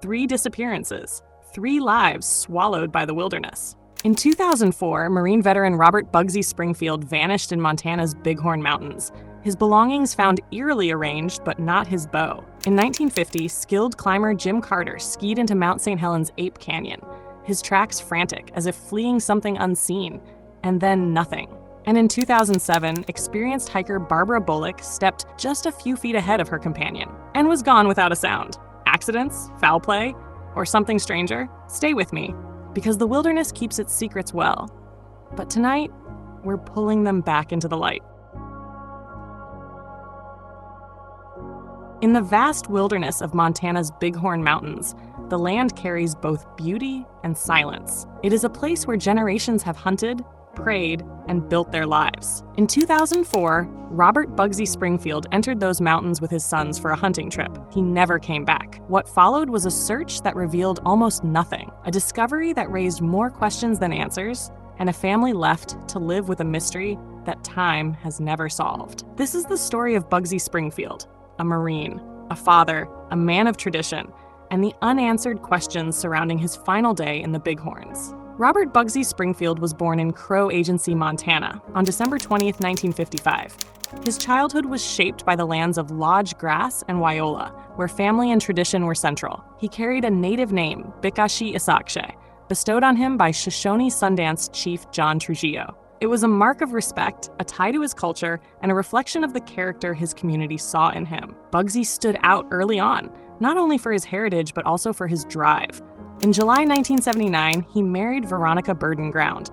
3 disappearances, 3 lives swallowed by the wilderness. In 2004, Marine veteran Robert Bugsy Springfield vanished in Montana's Bighorn Mountains. His belongings found eerily arranged, but not his bow. In 1950, skilled climber Jim Carter skied into Mount St. Helens Ape Canyon, his tracks frantic, as if fleeing something unseen, and then nothing. And in 2007, experienced hiker Barbara Bolick stepped just a few feet ahead of her companion and was gone without a sound. Accidents, foul play, or something stranger? Stay with me, because the wilderness keeps its secrets well. But tonight, we're pulling them back into the light. In the vast wilderness of Montana's Bighorn Mountains, the land carries both beauty and silence. It is a place where generations have hunted, prayed, and built their lives. In 2004, Robert Bugsy Springfield entered those mountains with his sons for a hunting trip. He never came back. What followed was a search that revealed almost nothing, a discovery that raised more questions than answers, and a family left to live with a mystery that time has never solved. This is the story of Bugsy Springfield, a Marine, a father, a man of tradition, and the unanswered questions surrounding his final day in the Bighorns. Robert Bugsy Springfield was born in Crow Agency, Montana, on December 20th, 1955. His childhood was shaped by the lands of Lodge Grass and Wyola, where family and tradition were central. He carried a native name, Bikashi Isakshe, bestowed on him by Shoshone Sundance chief John Trujillo. It was a mark of respect, a tie to his culture, and a reflection of the character his community saw in him. Bugsy stood out early on, not only for his heritage, but also for his drive. In July 1979, he married Veronica Burden-Ground.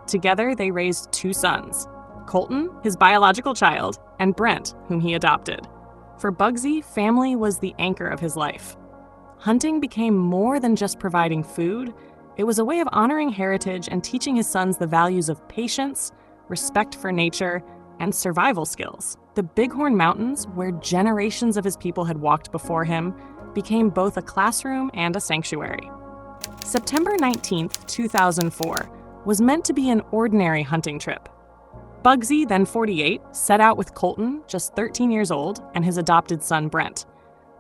Together, they raised 2 sons, Colton, his biological child, and Brent, whom he adopted. For Bugsy, family was the anchor of his life. Hunting became more than just providing food. It was a way of honoring heritage and teaching his sons the values of patience, respect for nature, and survival skills. The Bighorn Mountains, where generations of his people had walked before him, became both a classroom and a sanctuary. September 19, 2004, was meant to be an ordinary hunting trip. Bugsy, then 48, set out with Colton, just 13 years old, and his adopted son Brent.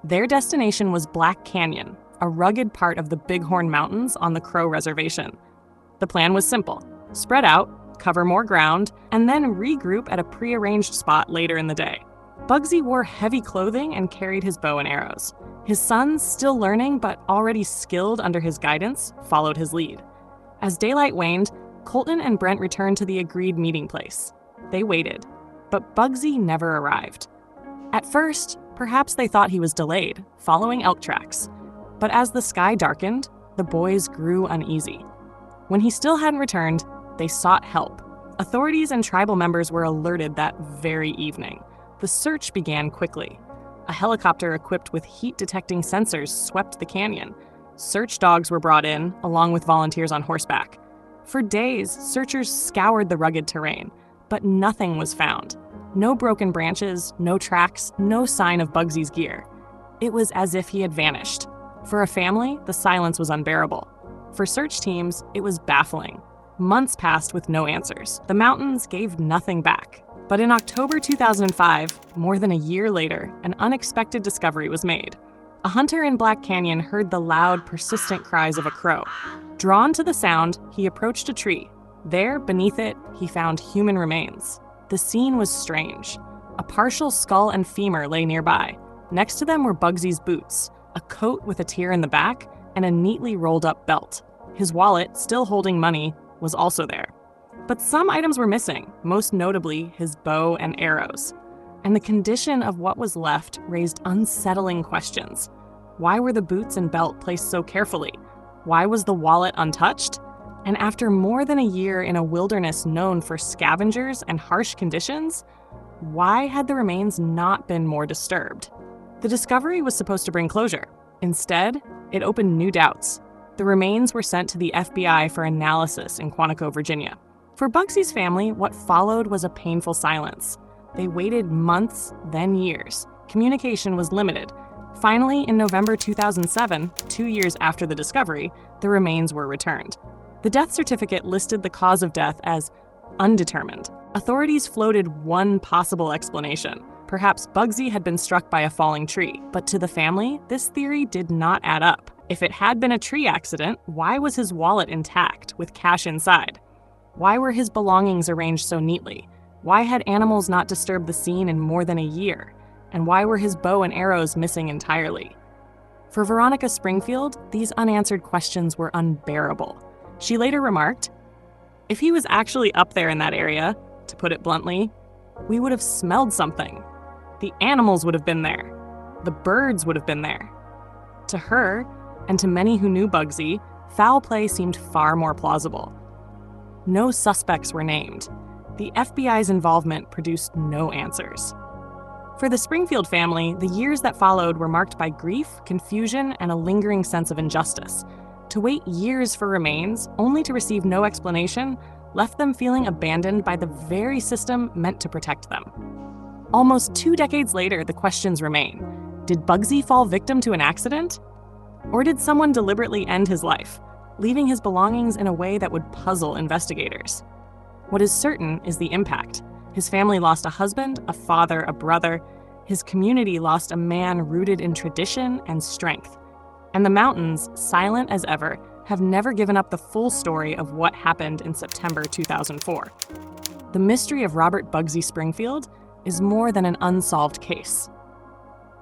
Their destination was Black Canyon, a rugged part of the Bighorn Mountains on the Crow Reservation. The plan was simple: spread out, cover more ground, and then regroup at a prearranged spot later in the day. Bugsy wore heavy clothing and carried his bow and arrows. His sons, still learning but already skilled under his guidance, followed his lead. As daylight waned, Colton and Brent returned to the agreed meeting place. They waited, but Bugsy never arrived. At first, perhaps they thought he was delayed, following elk tracks. But as the sky darkened, the boys grew uneasy. When he still hadn't returned, they sought help. Authorities and tribal members were alerted that very evening. The search began quickly. A helicopter equipped with heat-detecting sensors swept the canyon. Search dogs were brought in, along with volunteers on horseback. For days, searchers scoured the rugged terrain, but nothing was found. No broken branches, no tracks, no sign of Bugsy's gear. It was as if he had vanished. For a family, the silence was unbearable. For search teams, it was baffling. Months passed with no answers. The mountains gave nothing back. But in October 2005, more than a year later, an unexpected discovery was made. A hunter in Black Canyon heard the loud, persistent cries of a crow. Drawn to the sound, he approached a tree. There, beneath it, he found human remains. The scene was strange. A partial skull and femur lay nearby. Next to them were Bugsy's boots, a coat with a tear in the back, and a neatly rolled-up belt. His wallet, still holding money, was also there. But some items were missing, most notably his bow and arrows. And the condition of what was left raised unsettling questions. Why were the boots and belt placed so carefully? Why was the wallet untouched? And after more than a year in a wilderness known for scavengers and harsh conditions, why had the remains not been more disturbed? The discovery was supposed to bring closure. Instead, it opened new doubts. The remains were sent to the FBI for analysis in Quantico, Virginia. For Bugsy's family, what followed was a painful silence. They waited months, then years. Communication was limited. Finally, in November 2007, 2 years after the discovery, the remains were returned. The death certificate listed the cause of death as undetermined. Authorities floated one possible explanation. Perhaps Bugsy had been struck by a falling tree, but to the family, this theory did not add up. If it had been a tree accident, why was his wallet intact with cash inside? Why were his belongings arranged so neatly? Why had animals not disturbed the scene in more than a year? And why were his bow and arrows missing entirely? For Veronica Springfield, these unanswered questions were unbearable. She later remarked, "If he was actually up there in that area, to put it bluntly, we would have smelled something. The animals would have been there. The birds would have been there." To her, and to many who knew Bugsy, foul play seemed far more plausible. No suspects were named. The FBI's involvement produced no answers. For the Springfield family, the years that followed were marked by grief, confusion, and a lingering sense of injustice. To wait years for remains, only to receive no explanation, left them feeling abandoned by the very system meant to protect them. Almost 2 decades later, the questions remain. Did Bugsy fall victim to an accident? Or did someone deliberately end his life, leaving his belongings in a way that would puzzle investigators? What is certain is the impact. His family lost a husband, a father, a brother. His community lost a man rooted in tradition and strength. And the mountains, silent as ever, have never given up the full story of what happened in September 2004. The mystery of Robert Bugsy Springfield is more than an unsolved case.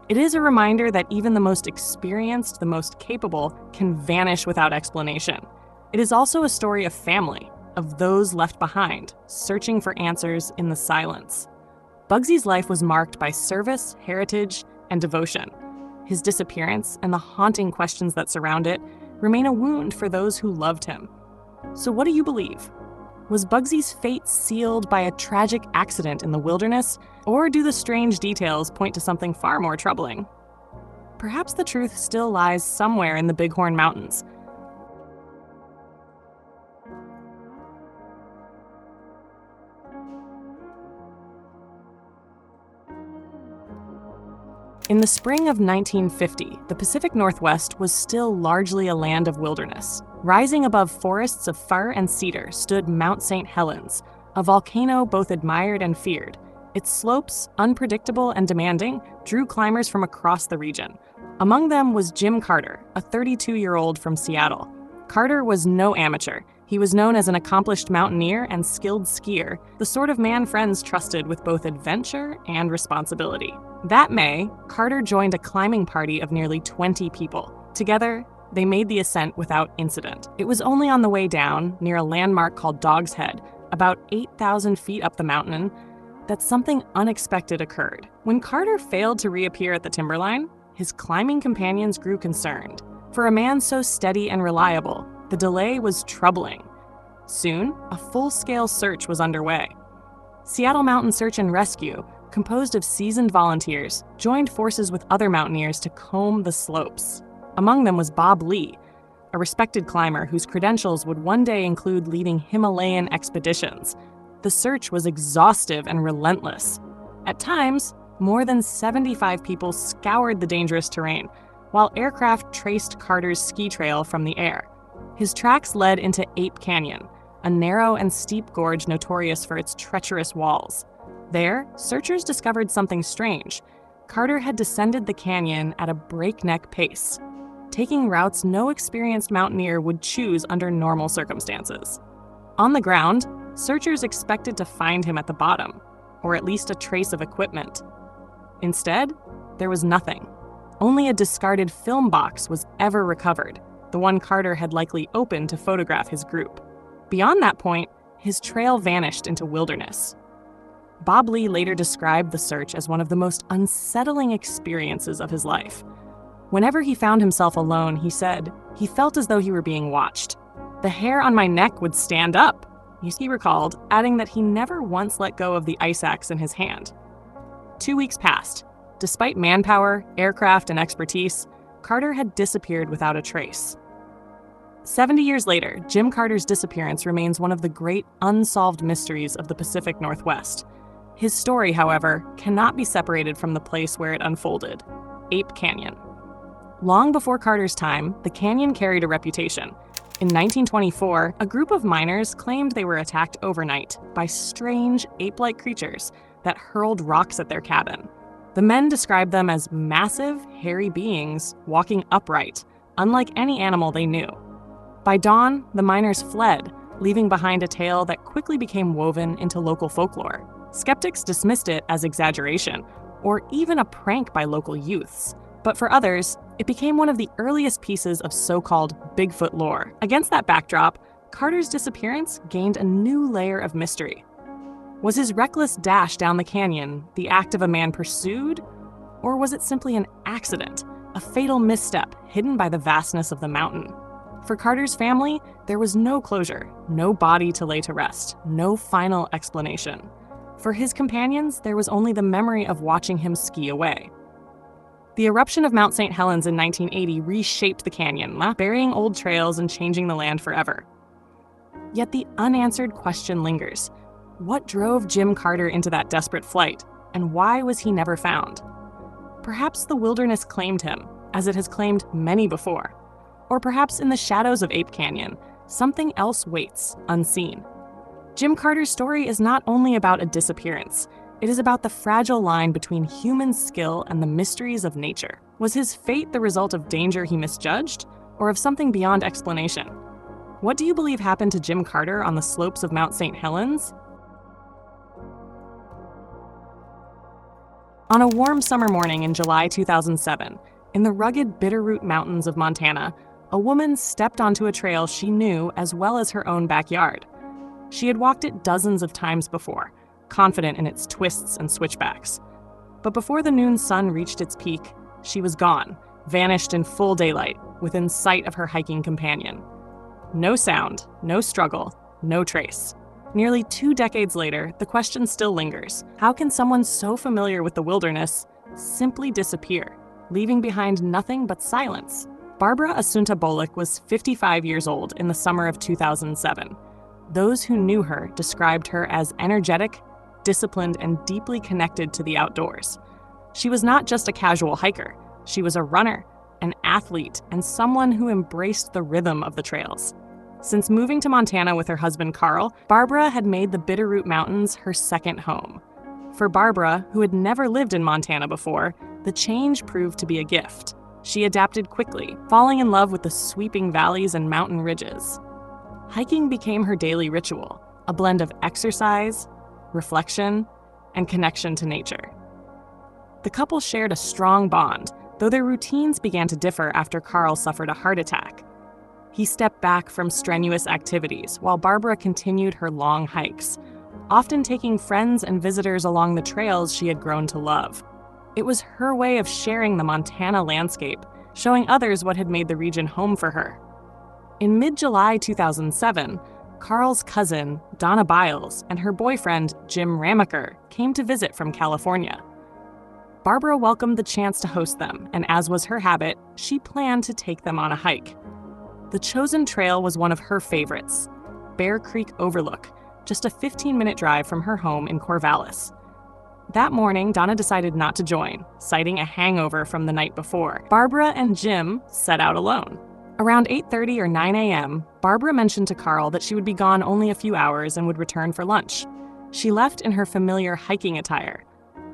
It is a reminder that even the most experienced, the most capable, can vanish without explanation. It is also a story of family, of those left behind, searching for answers in the silence. Bugsy's life was marked by service, heritage, and devotion. His disappearance and the haunting questions that surround it remain a wound for those who loved him. So what do you believe? Was Bugsy's fate sealed by a tragic accident in the wilderness, or do the strange details point to something far more troubling? Perhaps the truth still lies somewhere in the Bighorn Mountains. In the spring of 1950, the Pacific Northwest was still largely a land of wilderness. Rising above forests of fir and cedar stood Mount St. Helens, a volcano both admired and feared. Its slopes, unpredictable and demanding, drew climbers from across the region. Among them was Jim Carter, a 32-year-old from Seattle. Carter was no amateur. He was known as an accomplished mountaineer and skilled skier, the sort of man friends trusted with both adventure and responsibility. That May, Carter joined a climbing party of nearly 20 people. Together, they made the ascent without incident. It was only on the way down, near a landmark called Dog's Head, about 8,000 feet up the mountain, that something unexpected occurred. When Carter failed to reappear at the timberline, his climbing companions grew concerned. For a man so steady and reliable, the delay was troubling. Soon, a full-scale search was underway. Seattle Mountain Search and Rescue, composed of seasoned volunteers, joined forces with other mountaineers to comb the slopes. Among them was Bob Lee, a respected climber whose credentials would one day include leading Himalayan expeditions. The search was exhaustive and relentless. At times, more than 75 people scoured the dangerous terrain, while aircraft traced Carter's ski trail from the air. His tracks led into Ape Canyon, a narrow and steep gorge notorious for its treacherous walls. There, searchers discovered something strange. Carter had descended the canyon at a breakneck pace, taking routes no experienced mountaineer would choose under normal circumstances. On the ground, searchers expected to find him at the bottom, or at least a trace of equipment. Instead, there was nothing. Only a discarded film box was ever recovered, the one Carter had likely opened to photograph his group. Beyond that point, his trail vanished into wilderness. Bob Lee later described the search as one of the most unsettling experiences of his life. Whenever he found himself alone, he said, he felt as though he were being watched. "The hair on my neck would stand up," he recalled, adding that he never once let go of the ice axe in his hand. 2 weeks passed. Despite manpower, aircraft, and expertise, Carter had disappeared without a trace. 70 years later, Jim Carter's disappearance remains one of the great unsolved mysteries of the Pacific Northwest. His story, however, cannot be separated from the place where it unfolded, Ape Canyon. Long before Carter's time, the canyon carried a reputation. In 1924, a group of miners claimed they were attacked overnight by strange, ape-like creatures that hurled rocks at their cabin. The men described them as massive, hairy beings walking upright, unlike any animal they knew. By dawn, the miners fled, leaving behind a tale that quickly became woven into local folklore. Skeptics dismissed it as exaggeration, or even a prank by local youths. But for others, it became one of the earliest pieces of so-called Bigfoot lore. Against that backdrop, Carter's disappearance gained a new layer of mystery. Was his reckless dash down the canyon the act of a man pursued? Or was it simply an accident, a fatal misstep hidden by the vastness of the mountain? For Carter's family, there was no closure, no body to lay to rest, no final explanation. For his companions, there was only the memory of watching him ski away. The eruption of Mount St. Helens in 1980 reshaped the canyon, burying old trails and changing the land forever. Yet the unanswered question lingers. What drove Jim Carter into that desperate flight, and why was he never found? Perhaps the wilderness claimed him, as it has claimed many before. Or perhaps in the shadows of Ape Canyon, something else waits, unseen. Jim Carter's story is not only about a disappearance, it is about the fragile line between human skill and the mysteries of nature. Was his fate the result of danger he misjudged, or of something beyond explanation? What do you believe happened to Jim Carter on the slopes of Mount St. Helens? On a warm summer morning in July 2007, in the rugged Bitterroot Mountains of Montana, a woman stepped onto a trail she knew as well as her own backyard. She had walked it dozens of times before, confident in its twists and switchbacks. But before the noon sun reached its peak, she was gone, vanished in full daylight, within sight of her hiking companion. No sound, no struggle, no trace. Nearly 2 decades later, the question still lingers. How can someone so familiar with the wilderness simply disappear, leaving behind nothing but silence? Barbara Bolick was 55 years old in the summer of 2007. Those who knew her described her as energetic, disciplined, and deeply connected to the outdoors. She was not just a casual hiker. She was a runner, an athlete, and someone who embraced the rhythm of the trails. Since moving to Montana with her husband Carl, Barbara had made the Bitterroot Mountains her second home. For Barbara, who had never lived in Montana before, the change proved to be a gift. She adapted quickly, falling in love with the sweeping valleys and mountain ridges. Hiking became her daily ritual, a blend of exercise, reflection, and connection to nature. The couple shared a strong bond, though their routines began to differ after Carl suffered a heart attack. He stepped back from strenuous activities while Barbara continued her long hikes, often taking friends and visitors along the trails she had grown to love. It was her way of sharing the Montana landscape, showing others what had made the region home for her. In mid-July 2007, Carl's cousin, Donna Biles, and her boyfriend, Jim Ramaker, came to visit from California. Barbara welcomed the chance to host them, and as was her habit, she planned to take them on a hike. The chosen trail was one of her favorites, Bear Creek Overlook, just a 15-minute drive from her home in Corvallis. That morning, Donna decided not to join, citing a hangover from the night before. Barbara and Jim set out alone. Around 8:30 or 9 a.m., Barbara mentioned to Carl that she would be gone only a few hours and would return for lunch. She left in her familiar hiking attire,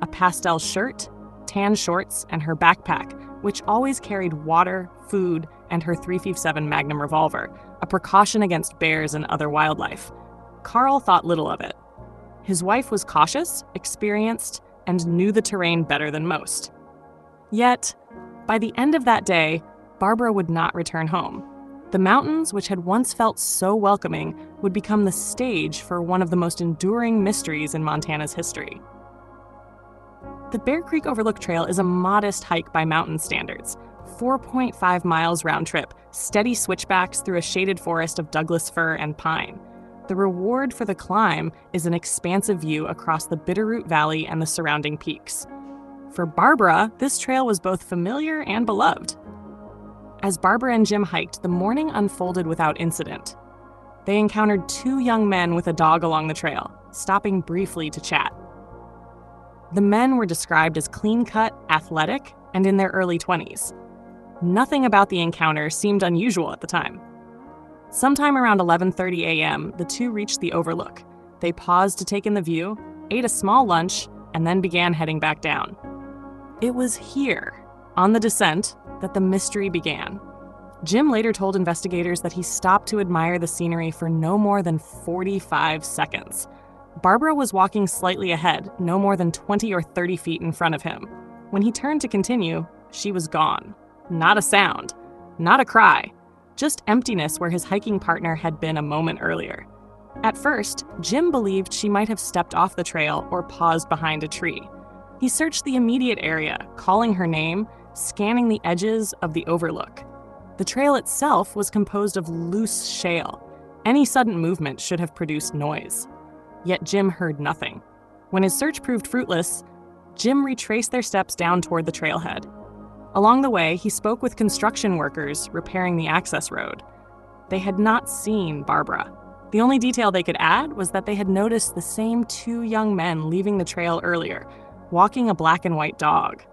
a pastel shirt, tan shorts, and her backpack, which always carried water, food, and her .357 Magnum revolver, a precaution against bears and other wildlife. Carl thought little of it. His wife was cautious, experienced, and knew the terrain better than most. Yet, by the end of that day, Barbara would not return home. The mountains, which had once felt so welcoming, would become the stage for one of the most enduring mysteries in Montana's history. The Bear Creek Overlook Trail is a modest hike by mountain standards, 4.5 miles round trip, steady switchbacks through a shaded forest of Douglas fir and pine. The reward for the climb is an expansive view across the Bitterroot Valley and the surrounding peaks. For Barbara, this trail was both familiar and beloved. As Barbara and Jim hiked, the morning unfolded without incident. They encountered 2 young men with a dog along the trail, stopping briefly to chat. The men were described as clean-cut, athletic, and in their early 20s. Nothing about the encounter seemed unusual at the time. Sometime around 11:30 a.m., the 2 reached the overlook. They paused to take in the view, ate a small lunch, and then began heading back down. It was here, on the descent, that the mystery began. Jim later told investigators that he stopped to admire the scenery for no more than 45 seconds. Barbara was walking slightly ahead, no more than 20 or 30 feet in front of him. When he turned to continue, she was gone. Not a sound, not a cry, just emptiness where his hiking partner had been a moment earlier. At first, Jim believed she might have stepped off the trail or paused behind a tree. He searched the immediate area, calling her name, scanning the edges of the overlook. The trail itself was composed of loose shale. Any sudden movement should have produced noise. Yet Jim heard nothing. When his search proved fruitless, Jim retraced their steps down toward the trailhead. Along the way, he spoke with construction workers repairing the access road. They had not seen Barbara. The only detail they could add was that they had noticed the same two young men leaving the trail earlier, walking a black and white dog.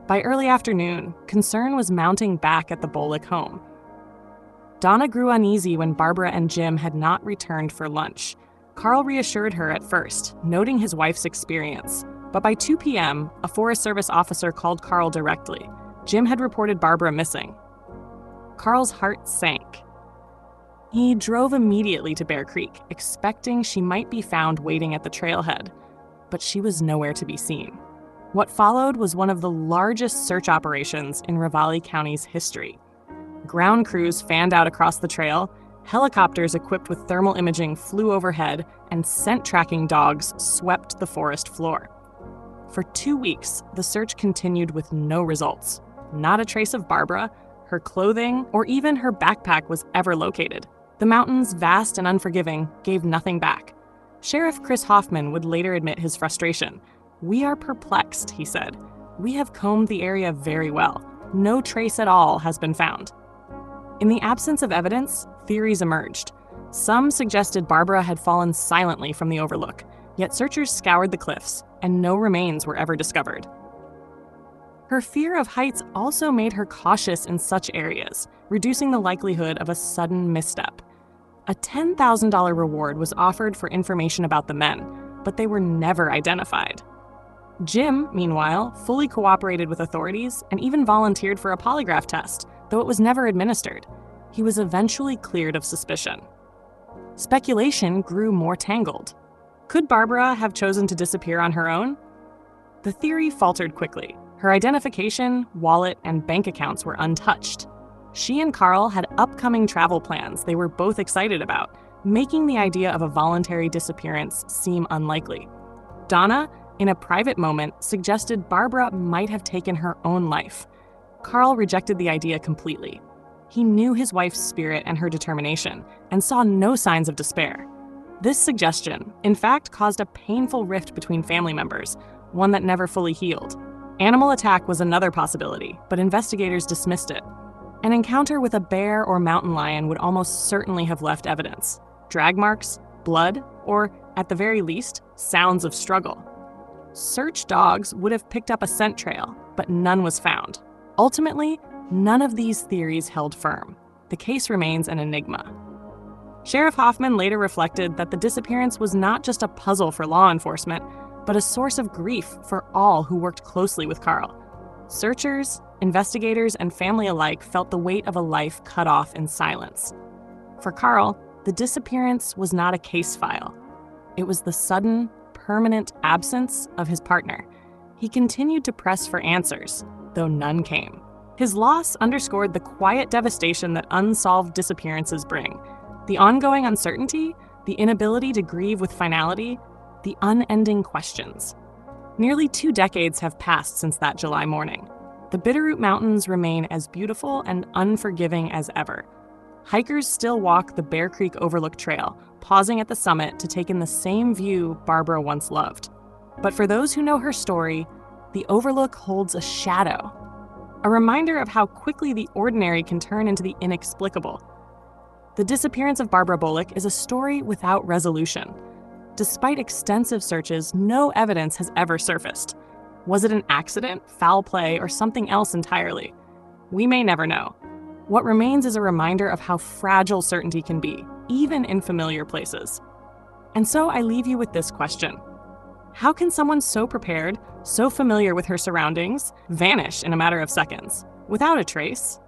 By early afternoon, concern was mounting back at the Bolick home. Donna grew uneasy when Barbara and Jim had not returned for lunch. Carl reassured her at first, noting his wife's experience. But by 2 p.m., a Forest Service officer called Carl directly. Jim had reported Barbara missing. Carl's heart sank. He drove immediately to Bear Creek, expecting she might be found waiting at the trailhead. But she was nowhere to be seen. What followed was one of the largest search operations in Ravalli County's history. Ground crews fanned out across the trail, helicopters equipped with thermal imaging flew overhead, and scent-tracking dogs swept the forest floor. For 2 weeks, the search continued with no results. Not a trace of Barbara, her clothing, or even her backpack was ever located. The mountains, vast and unforgiving, gave nothing back. Sheriff Chris Hoffman would later admit his frustration. "We are perplexed," he said. "We have combed the area very well. No trace at all has been found." In the absence of evidence, theories emerged. Some suggested Barbara had fallen silently from the overlook, yet searchers scoured the cliffs, and no remains were ever discovered. Her fear of heights also made her cautious in such areas, reducing the likelihood of a sudden misstep. A $10,000 reward was offered for information about the men, but they were never identified. Jim, meanwhile, fully cooperated with authorities and even volunteered for a polygraph test, though it was never administered. He was eventually cleared of suspicion. Speculation grew more tangled. Could Barbara have chosen to disappear on her own? The theory faltered quickly. Her identification, wallet, and bank accounts were untouched. She and Carl had upcoming travel plans they were both excited about, making the idea of a voluntary disappearance seem unlikely. Donna, in a private moment, suggested Barbara might have taken her own life. Carl rejected the idea completely. He knew his wife's spirit and her determination, and saw no signs of despair. This suggestion, in fact, caused a painful rift between family members, one that never fully healed. Animal attack was another possibility, but investigators dismissed it. An encounter with a bear or mountain lion would almost certainly have left evidence. Drag marks, blood, or, at the very least, sounds of struggle. Search dogs would have picked up a scent trail, but none was found. Ultimately, none of these theories held firm. The case remains an enigma. Sheriff Hoffman later reflected that the disappearance was not just a puzzle for law enforcement, but a source of grief for all who worked closely with Carl. Searchers, investigators, and family alike felt the weight of a life cut off in silence. For Carl, the disappearance was not a case file. It was the sudden, permanent absence of his partner. He continued to press for answers, though none came. His loss underscored the quiet devastation that unsolved disappearances bring. The ongoing uncertainty, the inability to grieve with finality, the unending questions. Nearly 2 decades have passed since that July morning. The Bitterroot Mountains remain as beautiful and unforgiving as ever. Hikers still walk the Bear Creek Overlook Trail, pausing at the summit to take in the same view Barbara once loved. But for those who know her story, the Overlook holds a shadow, a reminder of how quickly the ordinary can turn into the inexplicable. The disappearance of Barbara Bolick is a story without resolution. Despite extensive searches, no evidence has ever surfaced. Was it an accident, foul play, or something else entirely? We may never know. What remains is a reminder of how fragile certainty can be, even in familiar places. And so I leave you with this question. How can someone so prepared, so familiar with her surroundings, vanish in a matter of seconds, without a trace?